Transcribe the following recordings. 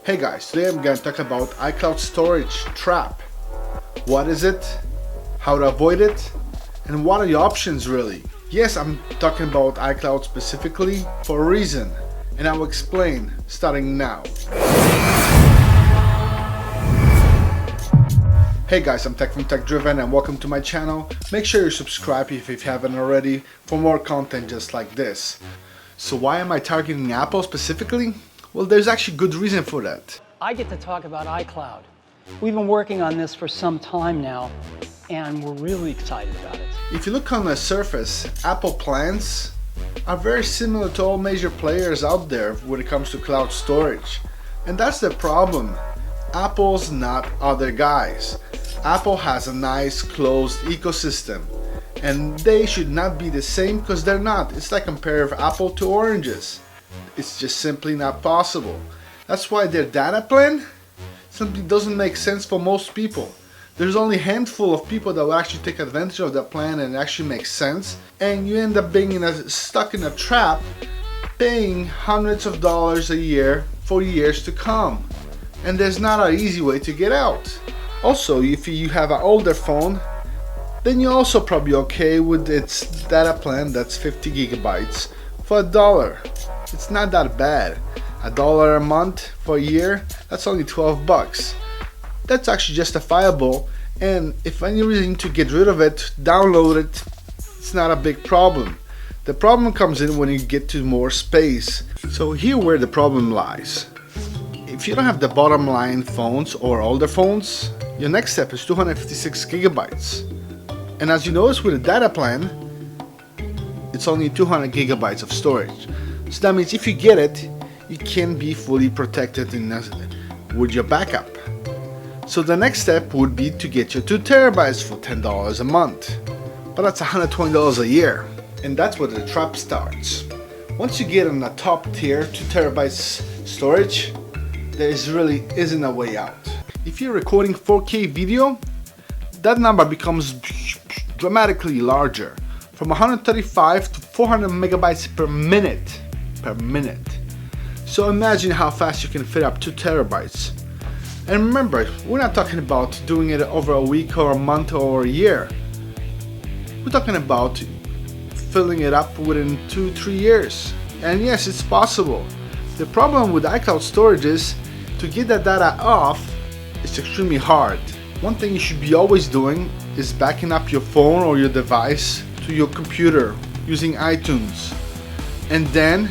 Hey guys, today I'm going to talk about iCloud storage trap. What is it? How to avoid it? And what are the options really? Yes, I'm talking about iCloud specifically for a reason, and I will explain starting now. Hey guys, I'm Teck from TeckDriven and welcome to my channel. Make sure you subscribe if you haven't already for more content just like this. So why am I targeting Apple specifically? Well, there's actually good reason for that. I get to talk about iCloud. We've been working on this for some time now, and we're really excited about it. If you look on the surface, Apple plans are very similar to all major players out there when it comes to cloud storage. And that's the problem. Apple's not other guys. Apple has a nice closed ecosystem, and they should not be the same because they're not. It's like comparing apple to oranges. It's just simply not possible. That's why their data plan simply doesn't make sense for most people. There's only a handful of people that will actually take advantage of that plan and it actually makes sense, and you end up being stuck in a trap paying hundreds of dollars a year for years to come. And there's not an easy way to get out. Also, if you have an older phone, then you're also probably okay with its data plan that's 50 gigabytes for $1. It's not that bad. $1 a month for a year, that's only 12 bucks. That's actually justifiable, and if any reason to get rid of it, download it, it's not a big problem. The problem comes in when you get to more space. So here where the problem lies. If you don't have the bottom line phones or older phones, your next step is 256 gigabytes. And as you notice with the data plan, it's only 200 gigabytes of storage. So that means if you get it, you can be fully protected with your backup. So the next step would be to get your 2 terabytes for $10 a month. But that's $120 a year. And that's where the trap starts. Once you get on the top tier 2 terabytes storage, there really isn't a way out. If you're recording 4K video, that number becomes dramatically larger, from 135 to 400 megabytes per minute. So imagine how fast you can fit up 2 terabytes. And remember, we're not talking about doing it over a week or a month or a year. We're talking about filling it up within 2-3 years. And yes, it's possible. The problem with iCloud storage is to get that data off, it's extremely hard. One thing you should be always doing is backing up your phone or your device to your computer using iTunes, and then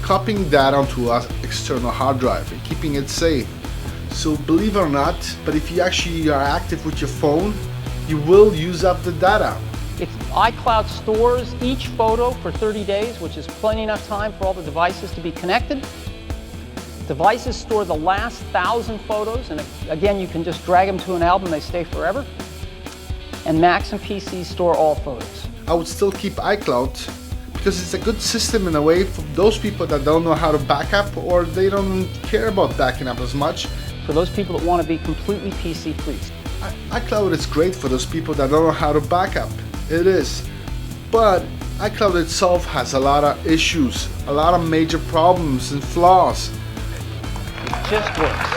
copying that onto an external hard drive and keeping it safe. So believe it or not, but if you actually are active with your phone, you will use up the data. iCloud stores each photo for 30 days, which is plenty enough time for all the devices to be connected. Devices store the last 1,000 photos, and again, you can just drag them to an album, they stay forever. And Macs and PCs store all photos. I would still keep iCloud because it's a good system in a way for those people that don't know how to back up, or they don't care about backing up as much. For those people that want to be completely PC free. iCloud is great for those people that don't know how to back up. It is. But iCloud itself has a lot of issues, a lot of major problems and flaws. It just works.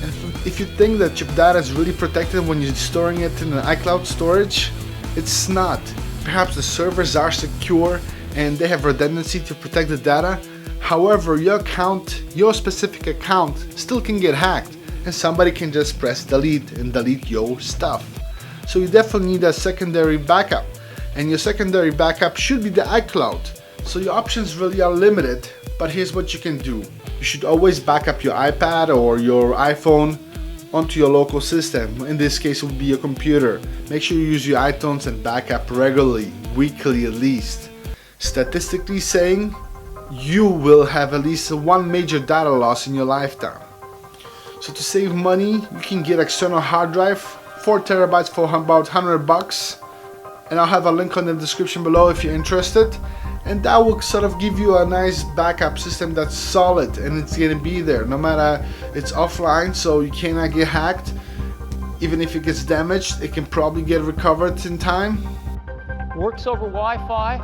And if you think that your data is really protected when you're storing it in an iCloud storage, it's not. Perhaps the servers are secure and they have redundancy to protect the data. However, your account, your specific account, still can get hacked, and somebody can just press delete and delete your stuff. So you definitely need a secondary backup, and your secondary backup should be the iCloud. So your options really are limited, but here's what you can do. You should always back up your iPad or your iPhone onto your local system. In this case, it would be your computer. Make sure you use your iTunes and back up regularly, weekly at least. Statistically saying, you will have at least one major data loss in your lifetime. So to save money, you can get external hard drive, 4 terabytes for about 100 bucks. And I'll have a link on the description below if you're interested. And that will sort of give you a nice backup system that's solid, and it's gonna be there no matter it's offline, so you cannot get hacked. Even if it gets damaged, it can probably get recovered in time. Works over Wi-Fi.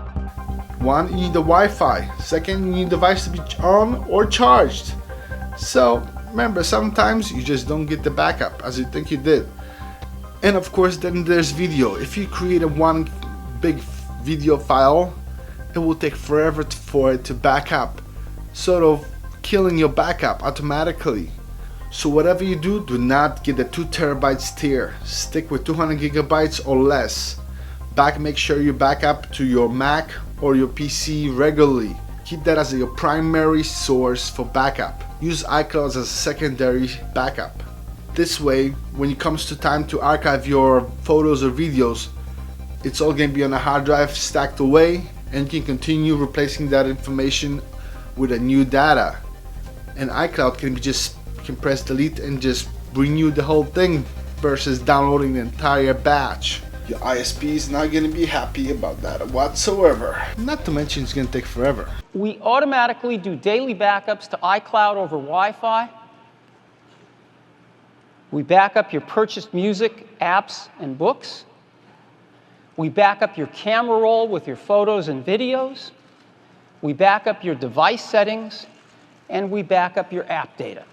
One, you need the Wi-Fi. Second, you need the device to be on or charged. So remember, sometimes you just don't get the backup as you think you did. And of course, then there's video. If you create one big video file, it will take forever for it to back up, sort of killing your backup automatically. So whatever you do, do not get the 2 terabytes tier. Stick with 200 gigabytes or less. Make sure you back up to your Mac or your PC regularly. Keep that as your primary source for backup. Use iCloud as a secondary backup. This way, when it comes to time to archive your photos or videos, it's all going to be on a hard drive stacked away, and you can continue replacing that information with a new data. And iCloud can be just, you can press delete and just renew the whole thing versus downloading the entire batch. Your ISP is not going to be happy about that whatsoever. Not to mention it's going to take forever. We automatically do daily backups to iCloud over Wi-Fi. We back up your purchased music, apps, and books. We back up your camera roll with your photos and videos. We back up your device settings, and we back up your app data.